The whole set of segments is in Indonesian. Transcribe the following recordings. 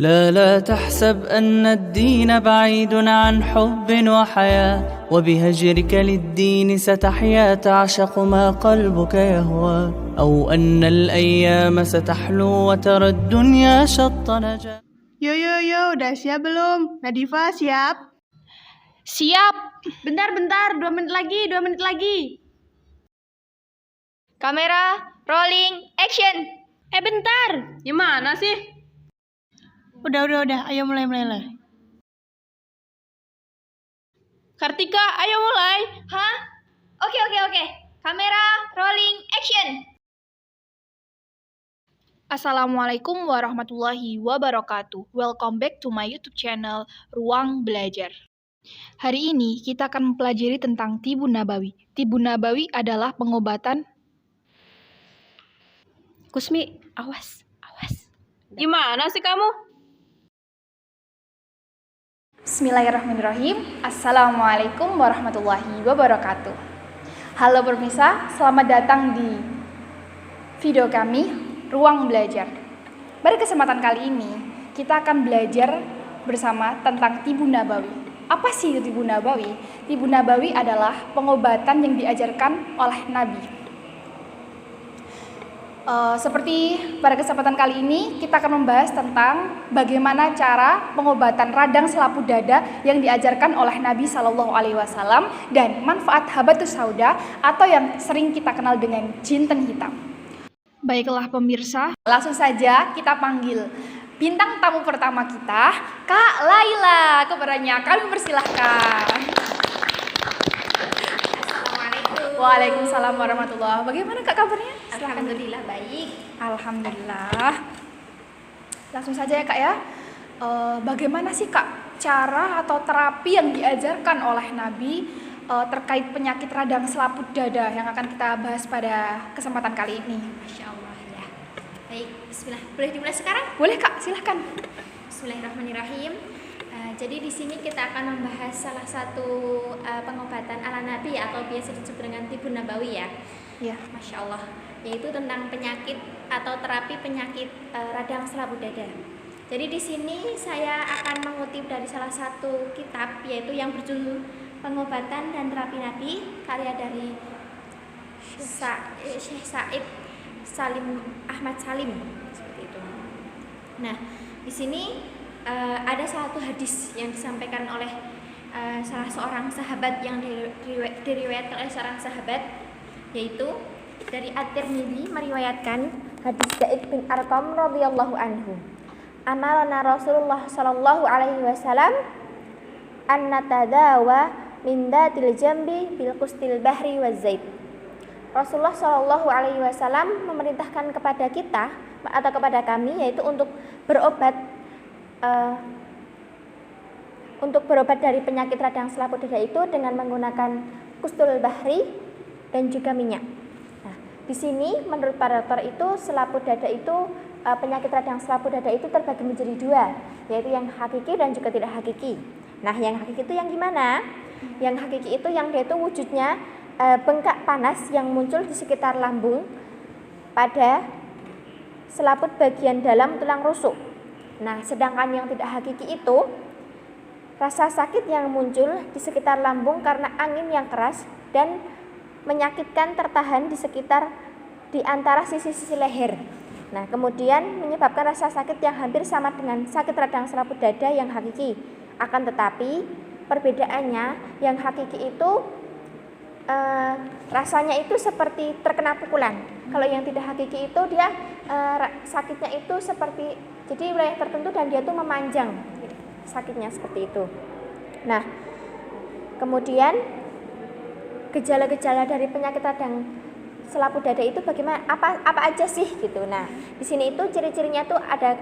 لا تحسب أن الدين بعيد عن حب وحياة وبهجرك للدين ستحيا تعشق ما قلبك يهوى أو أن الأيام ستحلو وترى الدنيا شط نجاة. Yo, udah siap belum? Nadifa siap? Siap. Bentar, 2 menit lagi. Kamera, rolling, action. Bentar. Gimana sih? Udah. Ayo mulai. Kartika, ayo mulai. Hah? Oke. Kamera, rolling, action. Assalamualaikum warahmatullahi wabarakatuh. Welcome back to my YouTube channel Ruang Belajar. Hari ini kita akan mempelajari tentang Tibun Nabawi. Tibun Nabawi adalah pengobatan. Kusmi, awas. Gimana sih kamu? Bismillahirrahmanirrahim. Assalamualaikum warahmatullahi wabarakatuh. Halo pemirsa, selamat datang di video kami Ruang Belajar. Pada kesempatan kali ini kita akan belajar bersama tentang Tibun Nabawi. Apa sih itu Tibun Nabawi? Tibun Nabawi adalah pengobatan yang diajarkan oleh Nabi. Seperti pada kesempatan kali ini kita akan membahas tentang bagaimana cara pengobatan radang selaput dada yang diajarkan oleh Nabi Shallallahu Alaihi Wasallam dan manfaat habatus sauda atau yang sering kita kenal dengan jinten hitam. Baiklah pemirsa, langsung saja kita panggil bintang tamu pertama kita, Kak Laila. Kepadanya kami persilahkan. Waalaikumsalam warahmatullahi. Bagaimana Kak kabarnya? Alhamdulillah baik. Alhamdulillah. Langsung saja ya Kak ya. Bagaimana sih Kak cara atau terapi yang diajarkan oleh Nabi terkait penyakit radang selaput dada yang akan kita bahas pada kesempatan kali ini? Masya Allah ya. Baik, bismillah. Boleh dimulai sekarang? Boleh Kak, silahkan. Bismillahirrahmanirrahim. Jadi di sini kita akan membahas salah satu pengobatan ala Nabi atau biasa disebut dengan Tibun Nabawi ya. Ya. Masya Allah. Yaitu tentang penyakit atau terapi penyakit radang selaput dada. Jadi di sini saya akan mengutip dari salah satu kitab yaitu yang berjudul Pengobatan dan Terapi Nabi karya dari Syekh Said Ahmad Salim seperti itu. Nah, di sini ada satu hadis yang disampaikan oleh salah seorang sahabat yang diriwayatkan oleh seorang sahabat, yaitu dari At-Tirmidzi meriwayatkan hadis Zaid bin Arqam radhiyallahu anhu. Amarna Rasulullah sallallahu alaihi wasallam an natadawa min datil jambi bil qustil bahri waz zait. Rasulullah sallallahu alaihi wasallam memerintahkan kepada kita atau kepada kami yaitu untuk berobat dari penyakit radang selaput dada itu dengan menggunakan kustul bahri dan juga minyak. Nah, di sini menurut para dokter itu selaput dada itu penyakit radang selaput dada itu terbagi menjadi 2, yaitu yang hakiki dan juga tidak hakiki. Nah, yang hakiki itu yang gimana? Yang hakiki itu yang dia itu wujudnya bengkak panas yang muncul di sekitar lambung pada selaput bagian dalam tulang rusuk. Nah, sedangkan yang tidak hakiki itu rasa sakit yang muncul di sekitar lambung karena angin yang keras dan menyakitkan tertahan di antara sisi-sisi leher. Nah, kemudian menyebabkan rasa sakit yang hampir sama dengan sakit radang selaput dada yang hakiki. Akan tetapi perbedaannya yang hakiki itu rasanya itu seperti terkena pukulan. Kalau yang tidak hakiki itu dia sakitnya itu seperti jadi wilayah tertentu dan dia tuh memanjang sakitnya seperti itu. Nah, kemudian gejala-gejala dari penyakit radang selaput dada itu bagaimana? Apa aja sih gitu. Nah, di sini itu ciri-cirinya tuh ada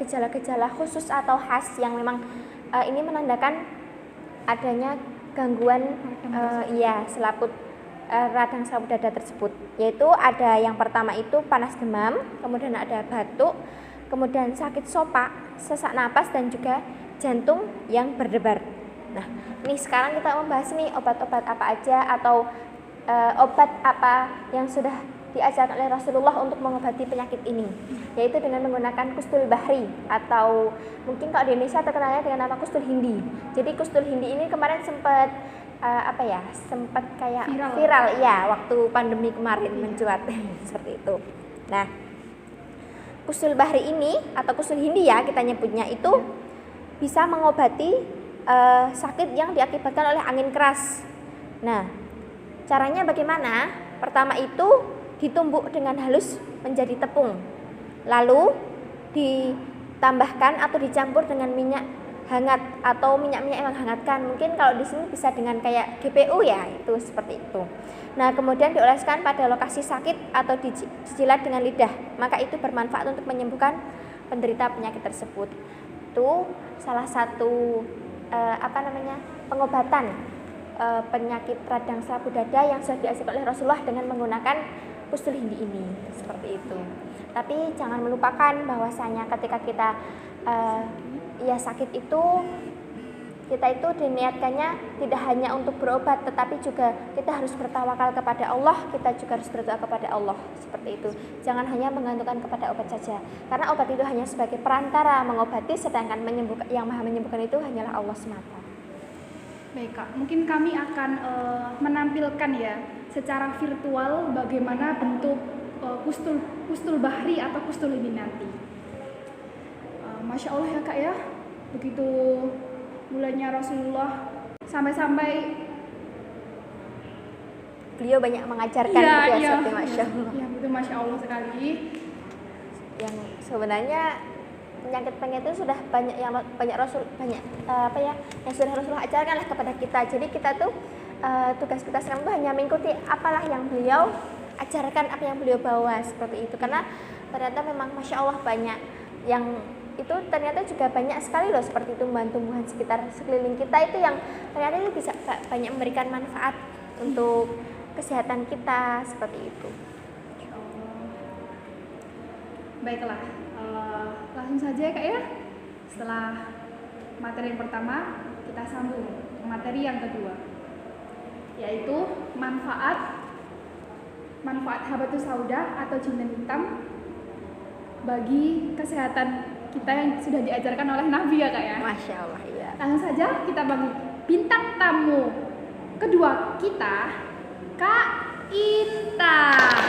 gejala-gejala khusus atau khas yang memang ini menandakan adanya gangguan radang selaput dada tersebut, yaitu ada yang pertama itu panas demam, kemudian ada batuk, kemudian sakit sopak, sesak napas dan juga jantung yang berdebar. Nah, ini sekarang kita membahas nih obat-obat apa aja atau obat apa yang sudah diajarkan oleh Rasulullah untuk mengobati penyakit ini, yaitu dengan menggunakan kustul bahri, atau mungkin kalau di Indonesia terkenalnya dengan nama kustul hindi. Jadi kustul hindi ini kemarin sempat sempat kayak viral ya waktu pandemi kemarin mencuat seperti itu. Nah, kustul bahri ini atau kustul hindi ya kita nyebutnya itu bisa mengobati sakit yang diakibatkan oleh angin keras. Nah, caranya bagaimana? Pertama itu ditumbuk dengan halus menjadi tepung, lalu ditambahkan atau dicampur dengan minyak hangat atau minyak-minyak yang menghangatkan. Mungkin kalau di sini bisa dengan kayak GPU ya, itu seperti itu. Nah, kemudian dioleskan pada lokasi sakit atau dijilat dengan lidah, maka itu bermanfaat untuk menyembuhkan penderita penyakit tersebut. Itu salah satu pengobatan penyakit radang selaput dada yang sudah diajarkan oleh Rasulullah dengan menggunakan kustul hindi ini, seperti itu. Tapi jangan melupakan bahwasanya ketika kita sakit itu, kita itu diniatkannya tidak hanya untuk berobat, tetapi juga kita harus bertawakal kepada Allah, kita juga harus berdoa kepada Allah, seperti itu. Jangan hanya menggantungkan kepada obat saja, karena obat itu hanya sebagai perantara mengobati, sedangkan yang maha menyembuhkan itu hanyalah Allah semata. Baik Kak, mungkin kami akan menampilkan ya secara virtual bagaimana bentuk kustul bahri atau kustul ini nanti. Masya Allah ya Kak ya, begitu mulanya Rasulullah sampai-sampai beliau banyak mengajarkan seperti Masya Allah. Ya betul, Masya Allah sekali. Yang sebenarnya penyakit-penyakit itu sudah banyak yang sudah Rasulullah ajarkan lah kepada kita. Jadi kita tuh tugas kita sekarang tuh hanya mengikuti apalah yang beliau ajarkan, apa yang beliau bawa, seperti itu. Karena ternyata memang Masya Allah banyak yang itu ternyata juga banyak sekali loh seperti itu tumbuhan sekitar sekeliling kita itu yang ternyata itu bisa banyak memberikan manfaat untuk kesehatan kita, seperti itu. Baiklah, langsung saja ya Kak ya. Setelah materi yang pertama, kita sambung ke materi yang kedua, yaitu manfaat habatus sauda atau jintan hitam bagi kesehatan kita yang sudah diajarkan oleh Nabi ya Kak ya. Masya Allah, iya. Langsung saja kita panggil bintang tamu kedua kita, Kak Intan.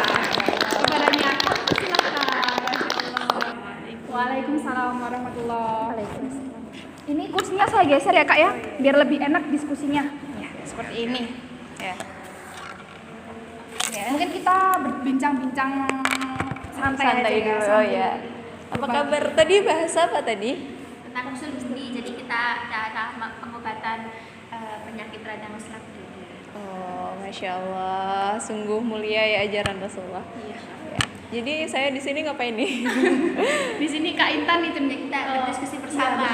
Kepadanya silakan. Waalaikumsalam warahmatullahi wabarakatuh. Ini kursinya saya geser ya Kak ya, biar lebih enak diskusinya. Ya, seperti ini. Ya. Mungkin kita berbincang-bincang santai aja ya. Oh ya. Apa kabar tadi, bahasa apa tadi? Tentang usul hindi, jadi kita cara pengobatan penyakit radang selaput dada. Oh, Masya Allah, sungguh mulia ya ajaran Rasulullah. Iya. Ya. Jadi saya di sini ngapain nih? Di sini Kak Intan itu Kita berdiskusi bersama,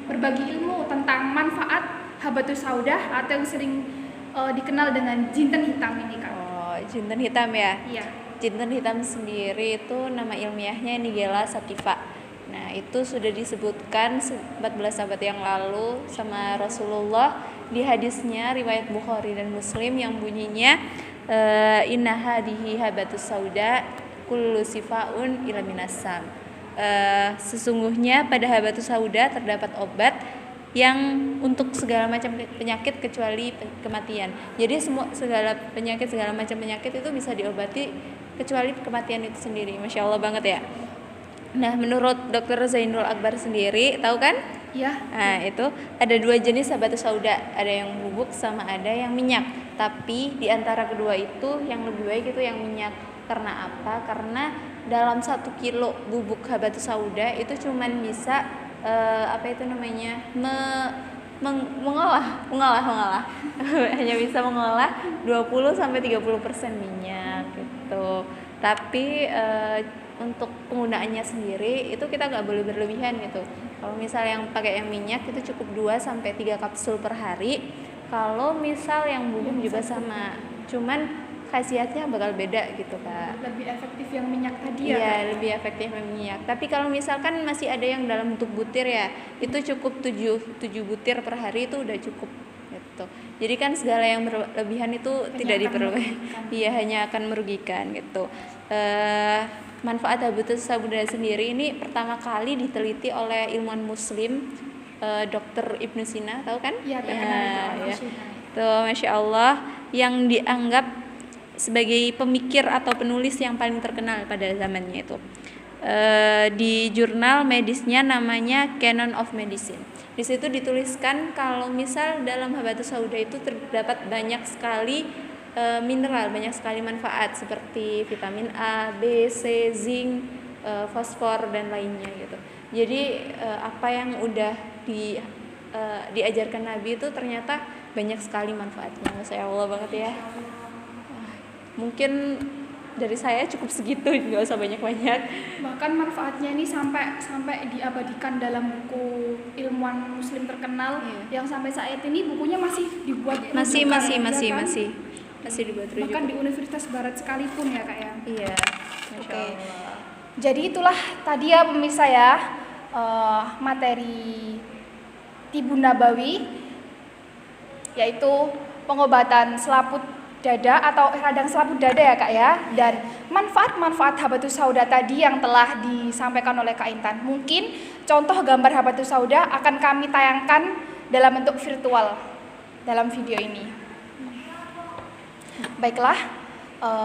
berbagi ilmu tentang manfaat habatus sauda atau yang sering dikenal dengan jintan hitam ini Kak. Oh, jintan hitam ya? Iya. Jintan hitam sendiri itu nama ilmiahnya Nigella sativa. Nah, itu sudah disebutkan 14 abad yang lalu sama Rasulullah di hadisnya riwayat Bukhari dan Muslim yang bunyinya inna hadihi habatus sauda kullu sifaun ila minasam. Sesungguhnya pada habatus sauda terdapat obat yang untuk segala macam penyakit kecuali kematian. Jadi segala macam penyakit itu bisa diobati kecuali kematian itu sendiri. Masya Allah banget ya. Nah, menurut Dr. Zainul Akbar sendiri, tahu kan? Iya. Nah, itu ada 2 jenis habatus sauda, ada yang bubuk sama ada yang minyak. Tapi di antara kedua itu yang lebih baik itu yang minyak. Karena apa? Karena dalam 1 kilo bubuk habatus sauda itu cuman bisa mengolah hanya bisa mengolah 20-30% minyak gitu. Tapi untuk penggunaannya sendiri itu kita nggak boleh berlebihan gitu. Kalau misalnya yang pakai yang minyak itu cukup 2-3 kapsul per hari. Kalau misal yang bubuk juga sama, cuman khasiatnya bakal beda gitu Kak. Lebih efektif yang minyak tadi ya? Iya, lebih efektif yang minyak. Tapi kalau misalkan masih ada yang dalam bentuk butir ya, itu cukup 7 butir per hari itu udah cukup gitu. Jadi kan segala yang berlebihan itu tidak diperlukan. Iya, hanya akan merugikan gitu. Manfaat habatus sauda sendiri ini pertama kali diteliti oleh ilmuwan muslim, Dr. Ibnu Sina, tahu kan? Iya, terkenal ya. Tuh, Masya Allah, yang dianggap sebagai pemikir atau penulis yang paling terkenal pada zamannya itu. Di jurnal medisnya namanya Canon of Medicine. Di situ dituliskan kalau misal dalam habatus sauda itu terdapat banyak sekali mineral, banyak sekali manfaat seperti vitamin A, B, C, zinc, fosfor dan lainnya gitu. Jadi apa yang udah diajarkan Nabi itu ternyata banyak sekali manfaatnya. Masya Allah banget ya. Mungkin dari saya cukup segitu, nggak usah banyak-banyak. Bahkan manfaatnya ini sampai diabadikan dalam buku ilmuwan muslim terkenal, yang sampai saat ini bukunya masih dibuat masih dibuat rujukan. Bahkan di Universitas Barat sekalipun ya Kak ya. Iya. Oke. Jadi itulah tadi ya pemirsa ya, materi Tibun Nabawi, yaitu pengobatan selaput dada atau radang selaput dada ya Kak ya, dan manfaat-manfaat habatus sauda tadi yang telah disampaikan oleh Kak Intan. Mungkin contoh gambar habatus sauda akan kami tayangkan dalam bentuk virtual dalam video ini. Baiklah,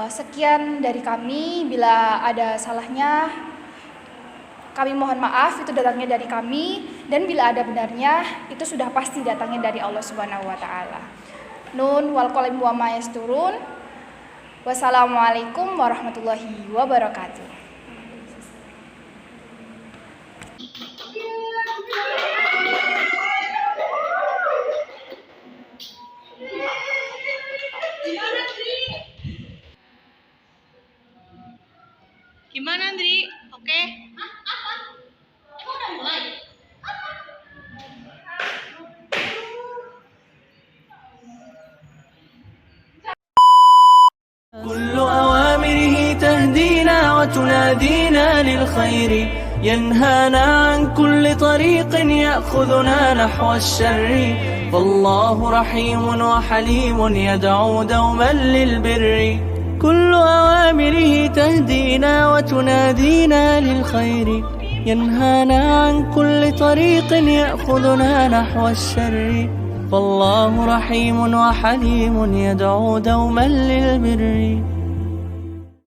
sekian dari kami. Bila ada salahnya, kami mohon maaf, itu datangnya dari kami, dan bila ada benarnya, itu sudah pasti datangnya dari Allah Subhanahu wa taala. Nun wal qalam wa ma yasturun. Wassalamualaikum warahmatullahi wabarakatuh. Gimana, Andri? Oke? Udah mulai? كل أوامره تهدينا وتنادينا للخير ينهانا عن كل طريق يأخذنا نحو الشر فالله رحيم وحليم يدعو دوما للبر كل أوامره تهدينا وتنادينا للخير ينهانا عن كل طريق يأخذنا نحو الشر فالله رحيم وحليم يدعو دوما للبر